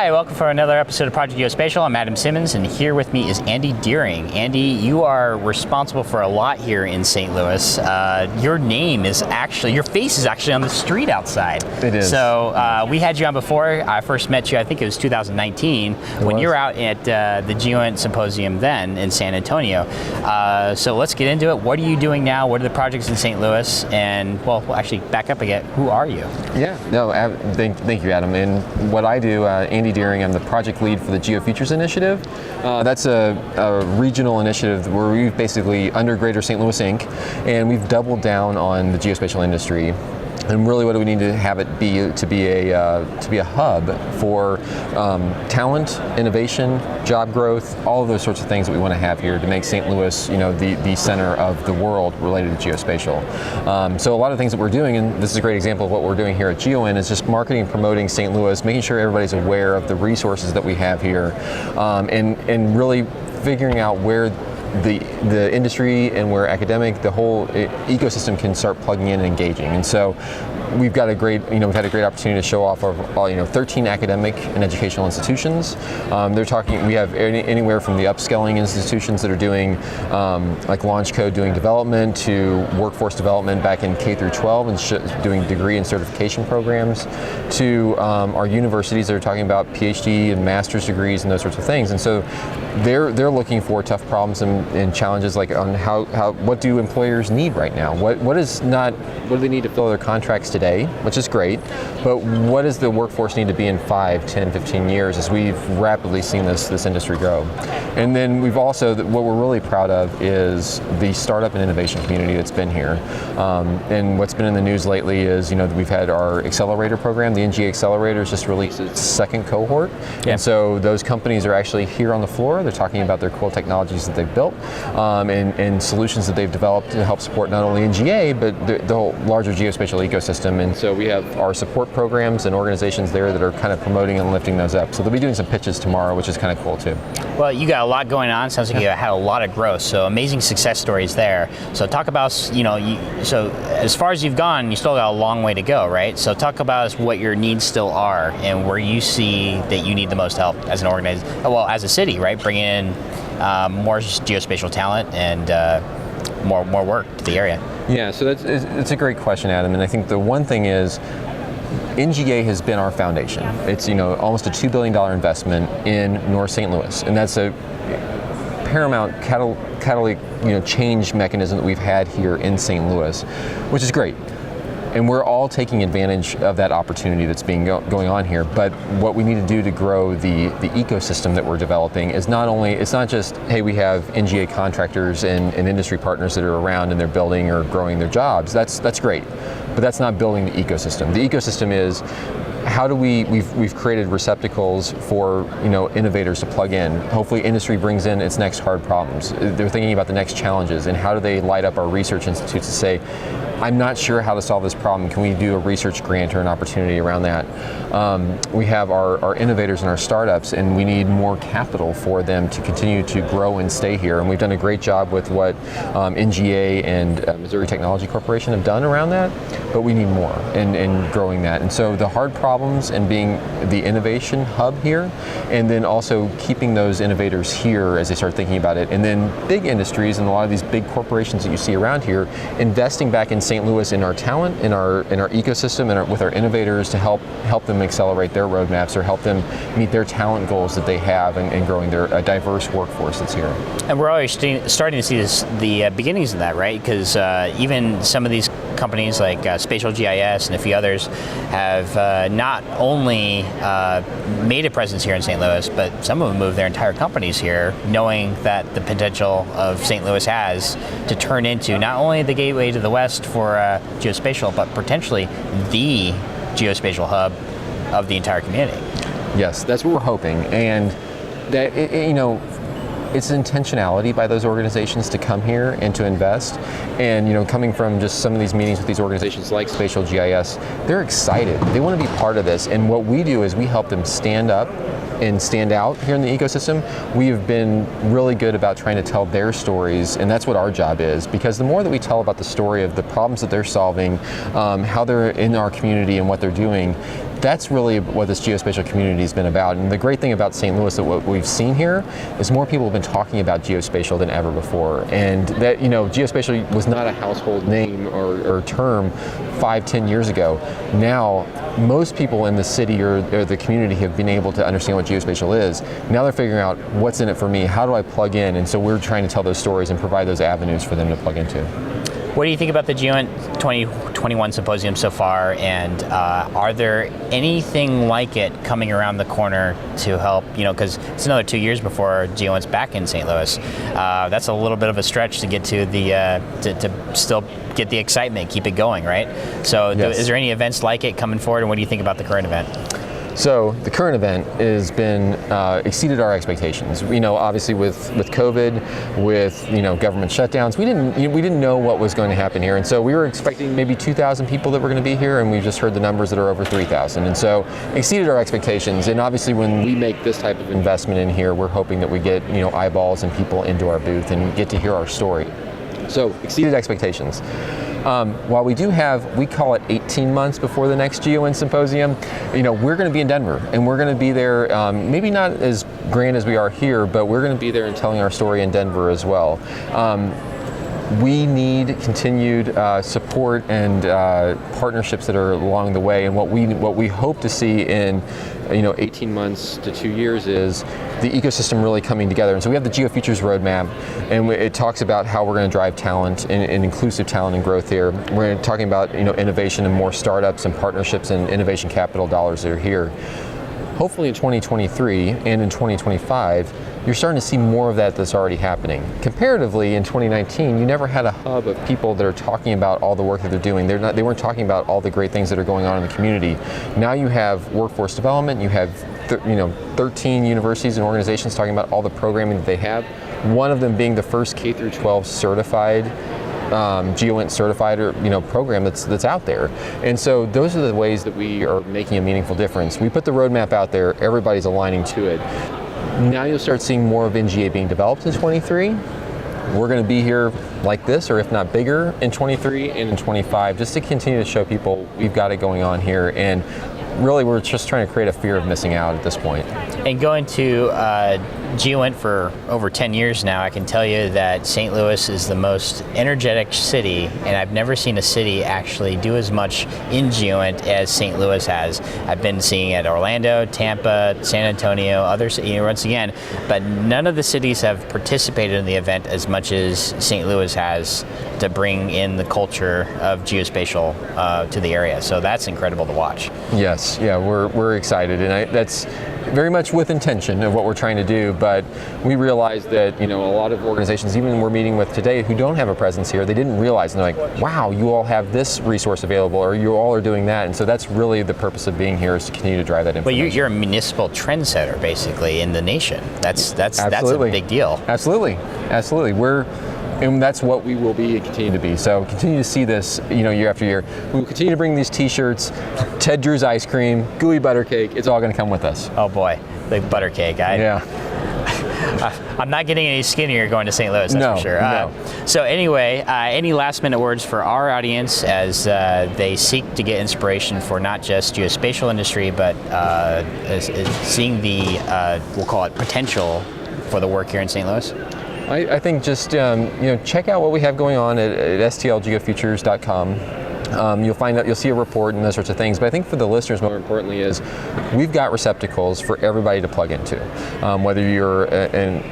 Hi, welcome for another episode of Project Geospatial. I'm Adam Simmons, and here with me is Andy Dearing. Andy, you are responsible for a lot here in St. Louis. Your face is actually on the street outside. It is. So we had you on before. I first met you, I think it was 2019, when you were out at the Geoint symposium then in San Antonio. So let's get into it. What are you doing now? What are the projects in St. Louis? And, well, we'll actually back up again. Who are you? Yeah, no, thank you, Adam. And what I do, Andy Dearing, I'm the project lead for the GeoFutures initiative. That's a regional initiative where we've basically, under Greater St. Louis Inc., and we've doubled down on the geospatial industry. And really, what do we need to have it be to be a hub for talent, innovation, job growth, all of those sorts of things that we want to have here to make St. Louis, the center of the world related to geospatial. So a lot of things that we're doing, and this is a great example of what we're doing here at Geoint, is just marketing and promoting St. Louis, making sure everybody's aware of the resources that we have here, and really figuring out where the industry and where academic, the whole ecosystem can start plugging in and engaging. And so we've got we've had a great opportunity to show off our 13 academic and educational institutions. We have anywhere from the upskilling institutions that are doing like Launch Code doing development to workforce development back in K through 12 and doing degree and certification programs, to our universities that are talking about PhD and master's degrees and those sorts of things. And so they're looking for tough problems and challenges, like on what do employers need right now? What do they need to fill their contracts today, which is great, but what does the workforce need to be in 5, 10, 15 years as we've rapidly seen this industry grow? And then we've also, what we're really proud of is the startup and innovation community that's been here. And what's been in the news lately is, we've had our accelerator program, the NGA Accelerators just released its second cohort. Yeah. And so those companies are actually here on the floor. They're talking about their cool technologies that they've built and solutions that they've developed to help support not only NGA, but the whole larger geospatial ecosystem. And so we have our support programs and organizations there that are kind of promoting and lifting those up. So they'll be doing some pitches tomorrow, which is kind of cool too. Well, you got a lot going on. Sounds like you had a lot of growth. So amazing success stories there. So talk about, so as far as you've gone, you still got a long way to go, right? So talk about what your needs still are and where you see that you need the most help as an organization, well, as a city, right? Bringing in more geospatial talent and more work to the area. Yeah, so it's a great question, Adam. And I think the one thing is, NGA has been our foundation. It's almost a $2 billion investment in North St. Louis, and that's a paramount catalytic change mechanism that we've had here in St. Louis, which is great. And we're all taking advantage of that opportunity that's going on here. But what we need to do to grow the ecosystem that we're developing is it's not just, hey, we have NGA contractors and industry partners that are around and they're building or growing their jobs. That's great, but that's not building the ecosystem. The ecosystem is, how do we've created receptacles for innovators to plug in. Hopefully industry brings in its next hard problems. They're thinking about the next challenges, and how do they light up our research institutes to say, I'm not sure how to solve this problem. Can we do a research grant or an opportunity around that? We have our innovators and our startups, and we need more capital for them to continue to grow and stay here. And we've done a great job with what NGA and Missouri Technology Corporation have done around that, but we need more in growing that. And so the hard problems and being the innovation hub here, and then also keeping those innovators here as they start thinking about it. And then big industries and a lot of these big corporations that you see around here, investing back in St. Louis in our talent, in our ecosystem, and with our innovators to help them accelerate their roadmaps or help them meet their talent goals that they have and growing their diverse workforce that's here. And we're already starting to see the beginnings of that, right? Because even some of these companies like Spatial GIS and a few others have not only made a presence here in St. Louis, but some of them moved their entire companies here, knowing that the potential of St. Louis has to turn into not only the gateway to the West for geospatial, but potentially the geospatial hub of the entire community. Yes, that's what we're hoping, and that it's intentionality by those organizations to come here and to invest. And coming from just some of these meetings with these organizations like Spatial GIS, they're excited. They want to be part of this. And what we do is we help them stand up and stand out here in the ecosystem. We have been really good about trying to tell their stories, and that's what our job is, because the more that we tell about the story of the problems that they're solving, how they're in our community and what they're doing, that's really what this geospatial community has been about. And the great thing about St. Louis, that what we've seen here, is more people have been talking about geospatial than ever before. And that, geospatial was not a household name or term 5-10 years ago. Now, most people in the city or the community have been able to understand what geospatial is. Now they're figuring out, what's in it for me? How do I plug in? And so we're trying to tell those stories and provide those avenues for them to plug into. What do you think about the Geoint 2021 symposium so far, and are there anything like it coming around the corner to help, because it's another 2 years before Geoint's back in St. Louis. That's a little bit of a stretch to get to the, to still get the excitement, keep it going, right? So yes. Is there any events like it coming forward, and what do you think about the current event? So the current event has been exceeded our expectations. Obviously with COVID, with government shutdowns, we didn't know what was going to happen here, and so we were expecting maybe 2,000 people that were going to be here, and we just heard the numbers that are over 3,000, and so exceeded our expectations. And obviously, when we make this type of investment in here, we're hoping that we get eyeballs and people into our booth and get to hear our story. So exceeded expectations. While we do have, we call it 18 months before the next GeoN symposium, we're going to be in Denver, and we're going to be there, maybe not as grand as we are here, but we're going to be there and telling our story in Denver as well. We need continued support and partnerships that are along the way, and what we hope to see in 18 months to 2 years is the ecosystem really coming together. And so we have the GeoFutures roadmap, and it talks about how we're going to drive talent and inclusive talent and growth here. We're talking about innovation and more startups and partnerships and innovation capital dollars that are here. Hopefully in 2023 and in 2025, you're starting to see more of that that's already happening. Comparatively, in 2019, you never had a hub of people that are talking about all the work that they're doing. They weren't talking about all the great things that are going on in the community. Now you have workforce development, you have 13 universities and organizations talking about all the programming that they have. One of them being the first K-12 certified Geoint certified program that's out there. And so those are the ways that we are making a meaningful difference. We put the roadmap out there, everybody's aligning to it. Now you'll start seeing more of NGA being developed in 23. We're going to be here like this, or if not bigger, in 23 and in 25, just to continue to show people we've got it going on here. And really, we're just trying to create a fear of missing out at this point. And going to Geoint for over 10 years now, I can tell you that St. Louis is the most energetic city, and I've never seen a city actually do as much in Geoint as St. Louis has. I've been seeing it at Orlando, Tampa, San Antonio, others, once again, but none of the cities have participated in the event as much as St. Louis has to bring in the culture of geospatial to the area. So that's incredible to watch. Yes, yeah, we're excited, and that's very much with intention of what we're trying to do, but we realize that a lot of organizations, even we're meeting with today, who don't have a presence here, they didn't realize, and they're like, wow, you all have this resource available, or you all are doing that. And so that's really the purpose of being here, is to continue to drive that information. Well, you're a municipal trendsetter basically in the nation. That's a big deal. Absolutely. And that's what we will be and continue to be. So continue to see this, year after year. We will continue to bring these T-shirts, Ted Drew's ice cream, gooey butter cake. It's all going to come with us. Oh boy, the butter cake. I'm not getting any skinnier going to St. Louis, that's for sure. No. So anyway, any last minute words for our audience as they seek to get inspiration for not just geospatial industry, but as seeing the, we'll call it, potential for the work here in St. Louis? I think just check out what we have going on at stlgeofutures.com. You'll see a report and those sorts of things. But I think for the listeners, more importantly, is we've got receptacles for everybody to plug into. Whether you're in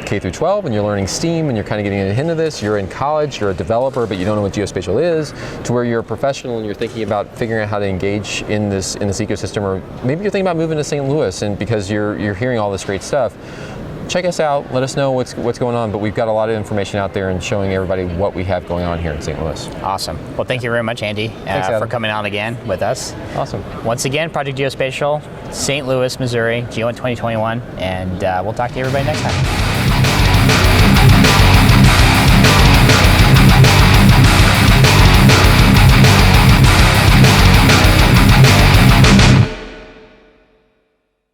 K through 12 and you're learning STEAM and you're kind of getting into this, you're in college, you're a developer, but you don't know what geospatial is, to where you're a professional and you're thinking about figuring out how to engage in this ecosystem, or maybe you're thinking about moving to St. Louis, and because you're hearing all this great stuff. Check us out, let us know what's going on, but we've got a lot of information out there and showing everybody what we have going on here in St. Louis. Awesome. Well, thank you very much, Andy, for coming on again with us. Awesome. Once again, Project Geospatial, St. Louis, Missouri, Geoint 2021, and we'll talk to everybody next time.